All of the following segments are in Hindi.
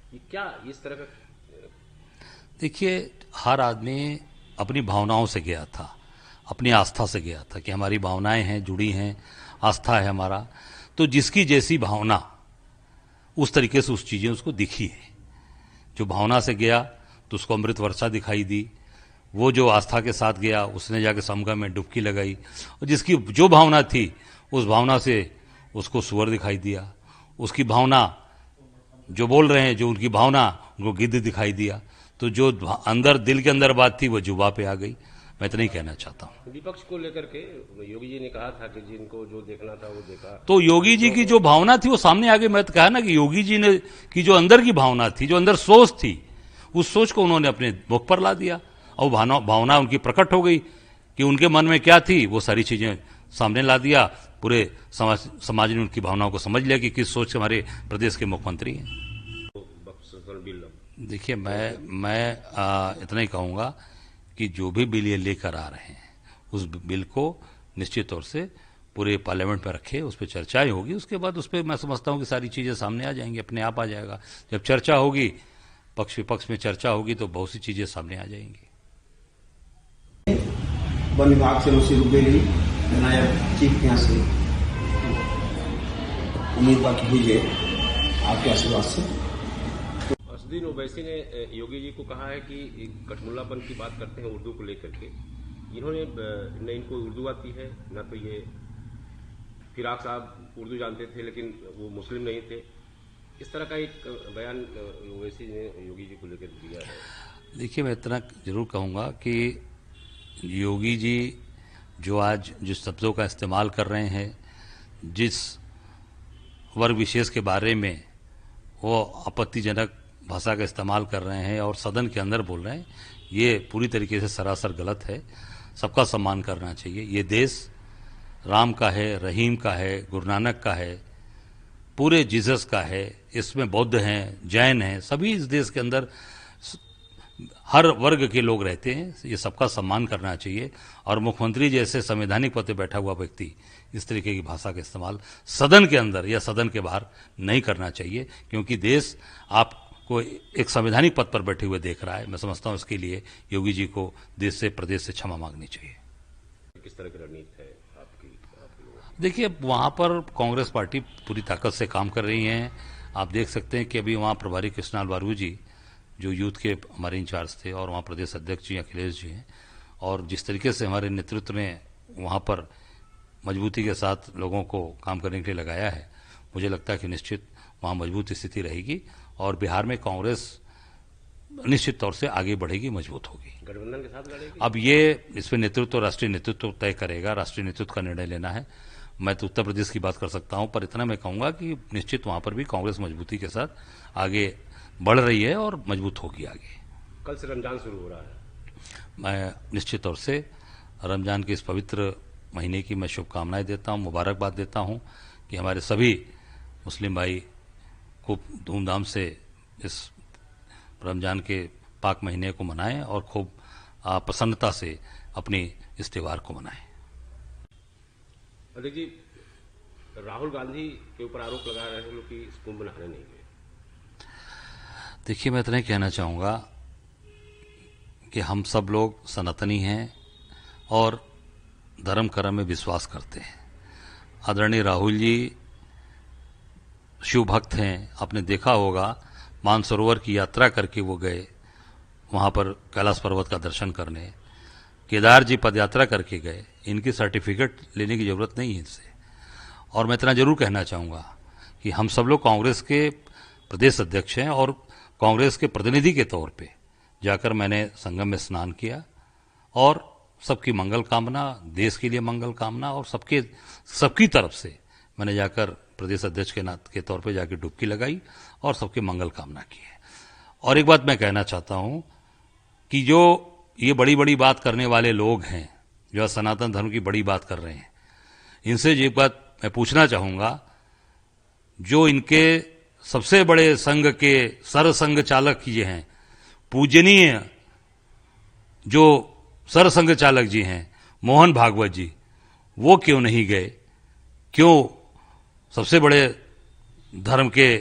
ये क्या इस तरह का? देखिए, हर आदमी अपनी भावनाओं से गया था, अपनी आस्था से गया था कि हमारी भावनाएं हैं, जुड़ी हैं, आस्था है हमारा। तो जिसकी जैसी भावना, उस तरीके से उस चीजें उसको दिखी है। जो भावना से गया तो उसको अमृत वर्षा दिखाई दी, वो जो आस्था के साथ गया उसने जाके समगम में डुबकी लगाई, और जिसकी जो भावना थी उस भावना से उसको सुअर दिखाई दिया। उसकी भावना जो बोल रहे हैं, जो उनकी भावना, उनको गिद्ध दिखाई दिया। तो जो अंदर दिल के अंदर बात थी वो जुबा पे आ गई। मैं इतना ही कहना चाहता हूँ। विपक्ष को लेकर के योगी जी ने कहा था कि जिनको जो देखना था वो देखा। तो योगी जी की जो भावना थी वो सामने आ गई। मैं तो कहा ना कि योगी जी ने की जो अंदर की भावना थी, जो अंदर सोच थी, उस सोच को उन्होंने अपने मुख पर ला दिया और भावना उनकी प्रकट हो गई कि उनके मन में क्या थी, वो सारी चीजें सामने ला दिया। पूरे समाज ने उनकी भावनाओं को समझ लिया कि किस सोच से हमारे प्रदेश के मुख्यमंत्री हैं। देखिए, मैं इतना ही कहूंगा कि जो भी बिल ये लेकर आ रहे हैं उस बिल को निश्चित तौर से पूरे पार्लियामेंट में रखे, उस पर चर्चाएं होगी। उसके बाद उस पर मैं समझता हूं कि सारी चीजें सामने आ जाएंगी, अपने आप आ जाएगा। जब चर्चा होगी, पक्ष विपक्ष में चर्चा होगी, तो बहुत सी चीजें सामने आ जाएंगी। वन विभाग से मुझसे रुबेली नायब चीफ यहाँ से उम्मीदवार कीजिए आपके आशीर्वाद से। असदुद्दीन ओवैसी ने योगी जी को कहा है कि कठमुल्लापन की बात करते हैं उर्दू को लेकर के। इन्होंने न इनको उर्दू आती है, न तो ये फिराक साहब उर्दू जानते थे लेकिन वो मुस्लिम नहीं थे। इस तरह का एक बयान ओवैसी ने योगी जी को लेकर दिया है। देखिए, मैं इतना जरूर कहूँगा कि योगी जी जो आज जिस शब्दों का इस्तेमाल कर रहे हैं, जिस वर्ग विशेष के बारे में वो आपत्तिजनक भाषा का इस्तेमाल कर रहे हैं और सदन के अंदर बोल रहे हैं, ये पूरी तरीके से सरासर गलत है। सबका सम्मान करना चाहिए। ये देश राम का है, रहीम का है, गुरु नानक का है, पूरे जीसस का है। इसमें बौद्ध हैं, जैन हैं, सभी इस देश के अंदर हर वर्ग के लोग रहते हैं। ये सबका सम्मान करना चाहिए। और मुख्यमंत्री जैसे संवैधानिक पद पर बैठा हुआ व्यक्ति इस तरीके की भाषा का इस्तेमाल सदन के अंदर या सदन के बाहर नहीं करना चाहिए, क्योंकि देश आपको एक संवैधानिक पद पर बैठे हुए देख रहा है। मैं समझता हूं इसके लिए योगी जी को देश से, प्रदेश से क्षमा मांगनी चाहिए। किस तरह की रणनीति है आपकी? देखिए, वहां पर कांग्रेस पार्टी पूरी ताकत से काम कर रही है। आप देख सकते हैं कि अभी वहां प्रभारी कृष्णलाल बारू जी जो यूथ के हमारे इंचार्ज थे, और वहाँ प्रदेश अध्यक्ष जी अखिलेश जी हैं, और जिस तरीके से हमारे नेतृत्व ने वहाँ पर मजबूती के साथ लोगों को काम करने के लिए लगाया है, मुझे लगता है कि निश्चित वहाँ मजबूत स्थिति रहेगी और बिहार में कांग्रेस निश्चित तौर से आगे बढ़ेगी, मजबूत होगी। गठबंधन के साथ लड़ेगी? अब ये इसमें नेतृत्व राष्ट्रीय नेतृत्व तय करेगा, राष्ट्रीय नेतृत्व का निर्णय लेना है। मैं तो उत्तर प्रदेश की बात कर सकता हूं, पर इतना मैं कहूंगा कि निश्चित वहां पर भी कांग्रेस मजबूती के साथ आगे बढ़ रही है और मजबूत होगी आगे। कल से रमजान शुरू हो रहा है। मैं निश्चित तौर से रमजान के इस पवित्र महीने की मैं शुभकामनाएं देता हूं, मुबारकबाद देता हूं कि हमारे सभी मुस्लिम भाई खूब धूमधाम से इस रमजान के पाक महीने को मनाएं और खूब प्रसन्नता से अपनी इस त्योहार को मनाएं। अध्यक्ष जी, राहुल गांधी के ऊपर आरोप लगा रहे हैं लोग कि इस कुंभ नहाने नहीं गए। देखिए, मैं इतना ही कहना चाहूँगा कि हम सब लोग सनातनी हैं और धर्म कर्म में विश्वास करते हैं। आदरणीय राहुल जी शिव भक्त हैं। आपने देखा होगा मानसरोवर की यात्रा करके वो गए, वहाँ पर कैलाश पर्वत का दर्शन करने। केदार जी पदयात्रा करके गए। इनकी सर्टिफिकेट लेने की जरूरत नहीं है इनसे। और मैं इतना जरूर कहना चाहूँगा कि हम सब लोग कांग्रेस के प्रदेश अध्यक्ष हैं और कांग्रेस के प्रतिनिधि के तौर पे जाकर मैंने संगम में स्नान किया और सबकी मंगल कामना, देश के लिए मंगल कामना, और सबकी तरफ से मैंने जाकर प्रदेश अध्यक्ष के तौर पे जाकर डुबकी लगाई और सबकी मंगल कामना की है। और एक बात मैं कहना चाहता हूं कि जो ये बड़ी बड़ी बात करने वाले लोग हैं, जो सनातन धर्म की बड़ी बात कर रहे हैं, इनसे एक बात मैं पूछना चाहूंगा, जो इनके सबसे बड़े संघ के सरसंघ चालक ये हैं, पूजनीय जो सरसंघ चालक जी हैं मोहन भागवत जी, वो क्यों नहीं गए? क्यों सबसे बड़े धर्म के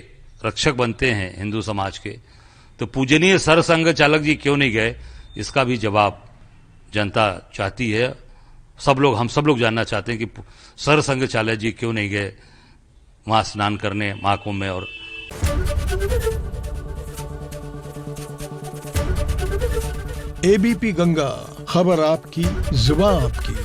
रक्षक बनते हैं हिंदू समाज के, तो पूजनीय सरसंघ चालक जी क्यों नहीं गए, इसका भी जवाब जनता चाहती है। हम सब लोग जानना चाहते हैं कि सरसंघ चालक जी क्यों नहीं गए वहां स्नान करने महाकुंभ में। और एबीपी गंगा, खबर आपकी, जुबान आपकी।